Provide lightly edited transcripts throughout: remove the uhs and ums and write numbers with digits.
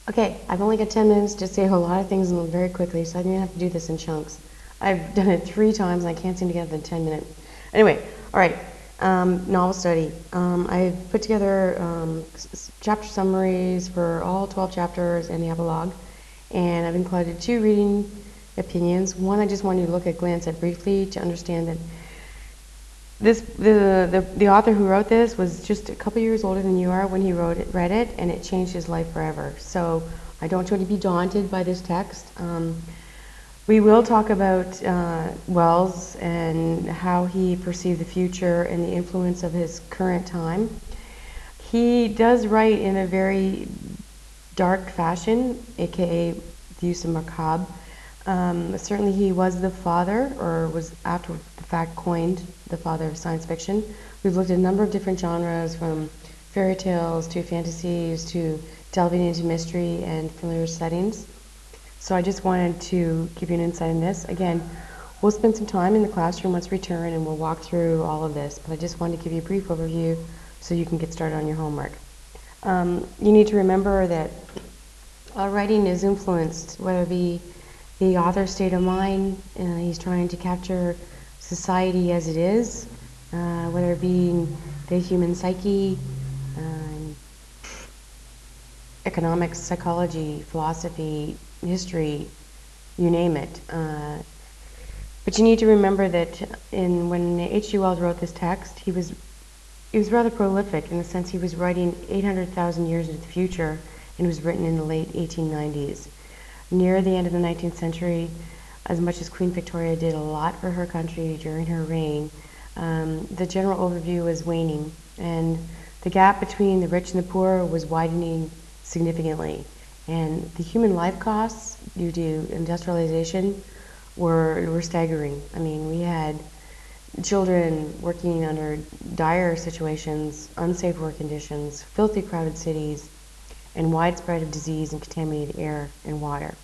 Okay, I've only got 10 minutes to say a lot of things very quickly, so I'm going to have to do this in chunks. I've done it 3 times, and I can't seem to get it in 10 minutes. Anyway, all right, novel study. I've put together chapter summaries for all 12 chapters and the epilogue, and I've included 2 reading opinions. One I just wanted to glance at briefly to understand that the author who wrote this was just a couple years older than you are when he read it, and it changed his life forever. So I don't want you to be daunted by this text. We will talk about Wells and how he perceived the future and the influence of his current time. He does write in a very dark fashion, aka the use of macabre. Certainly he was the father, or was after the fact coined the father of science fiction. We've looked at a number of different genres, from fairy tales to fantasies to delving into mystery and familiar settings. So I just wanted to give you an insight in this. Again, we'll spend some time in the classroom once we return and we'll walk through all of this, but I just wanted to give you a brief overview so you can get started on your homework. You need to remember that writing is influenced, whether it be the author's state of mind, he's trying to capture society as it is, whether it be the human psyche, economics, psychology, philosophy, history, you name it. But you need to remember that when H.G. Wells wrote this text, he was rather prolific in the sense he was writing 800,000 years into the future, and it was written in the late 1890s. Near the end of the 19th century, as much as Queen Victoria did a lot for her country during her reign, the general overview was waning, and the gap between the rich and the poor was widening significantly. And the human life costs due to industrialization were staggering. I mean, we had children working under dire situations, unsafe work conditions, filthy crowded cities, and widespread of disease and contaminated air and water.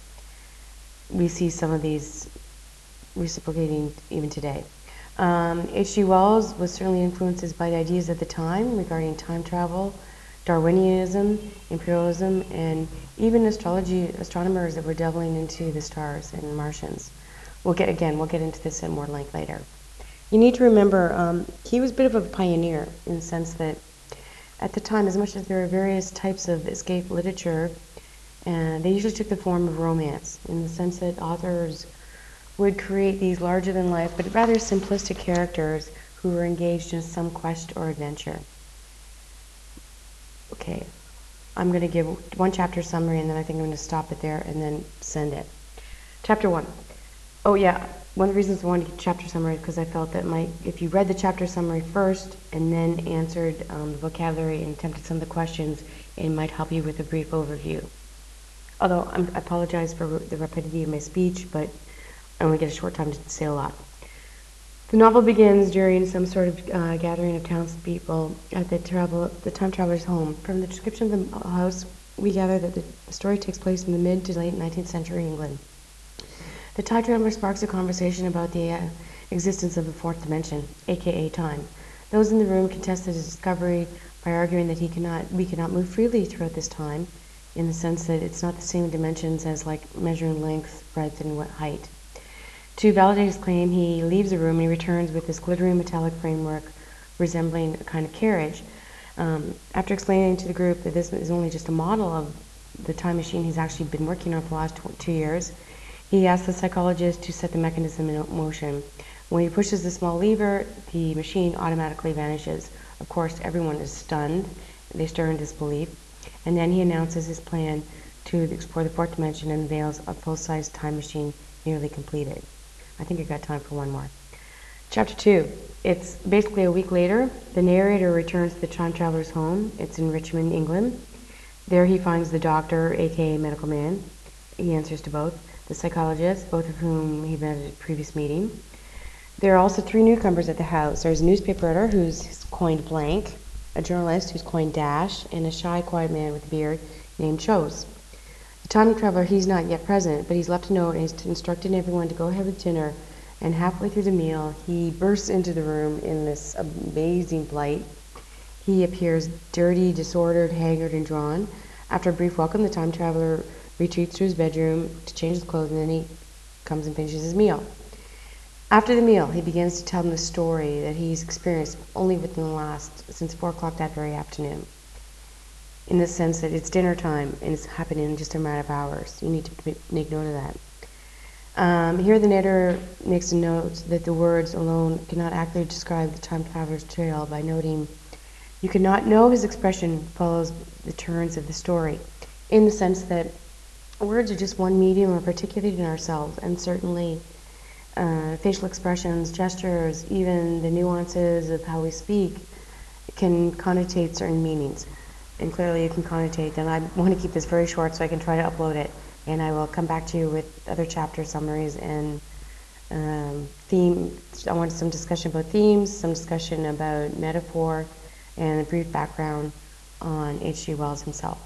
We see some of these reciprocating even today. H.G. Wells was certainly influenced by the ideas at the time regarding time travel, Darwinianism, imperialism, and even astronomers that were delving into the stars and Martians. We'll get into this in more length later. You need to remember he was a bit of a pioneer in the sense that at the time, as much as there were various types of escape literature, they usually took the form of romance, in the sense that authors would create these larger-than-life but rather simplistic characters who were engaged in some quest or adventure. Okay, I'm going to give one chapter summary, and then I think I'm going to stop it there and then send it. Chapter 1. Oh yeah, one of the reasons I wanted to give chapter summary is because I felt that if you read the chapter summary first and then answered the vocabulary and attempted some of the questions, it might help you with a brief overview. Although I apologize for the rapidity of my speech, but I only get a short time to say a lot. The novel begins during some sort of gathering of townspeople at the time traveler's home. From the description of the house, we gather that the story takes place in the mid to late 19th century England. The time traveler sparks a conversation about the existence of the fourth dimension, aka time. Those in the room contest his discovery by arguing that we cannot move freely throughout this time, in the sense that it's not the same dimensions as like measuring length, breadth, and height. To validate his claim, he leaves the room and he returns with this glittering metallic framework resembling a kind of carriage. After explaining to the group that this is only just a model of the time machine he's actually been working on for the last 2 years, he asks the psychologist to set the mechanism in motion. When he pushes the small lever, the machine automatically vanishes. Of course, everyone is stunned. They stare in disbelief. And then he announces his plan to explore the fourth dimension and unveils a full-size time machine nearly completed. I think I got time for one more. Chapter 2. It's basically a week later. The narrator returns to the time traveler's home. It's in Richmond, England. There he finds the doctor, aka medical man. He answers to both. The psychologist, both of whom he met at a previous meeting. There are also 3 newcomers at the house. There's a newspaper editor who's coined Blank, a journalist who's coined Dash, and a shy, quiet man with a beard named Chose. The time traveler, he's not yet present, but he's left a note and he's instructed everyone to go ahead with dinner. And halfway through the meal, he bursts into the room in this amazing plight. He appears dirty, disordered, haggard, and drawn. After a brief welcome, the time traveler retreats to his bedroom to change his clothes, and then he comes and finishes his meal. After the meal, he begins to tell them the story that he's experienced only since 4 o'clock that very afternoon. In the sense that it's dinner time and it's happening in just a matter of hours. You need to make note of that. Here the narrator makes a note that the words alone cannot accurately describe the time traveler's tale by noting you cannot know his expression follows the turns of the story, in the sense that words are just one medium of articulating ourselves, and certainly facial expressions, gestures, even the nuances of how we speak can connotate certain meanings. And clearly you can connotate them. I want to keep this very short so I can try to upload it, and I will come back to you with other chapter summaries and theme. I want some discussion about themes, some discussion about metaphor, and a brief background on H.G. Wells himself.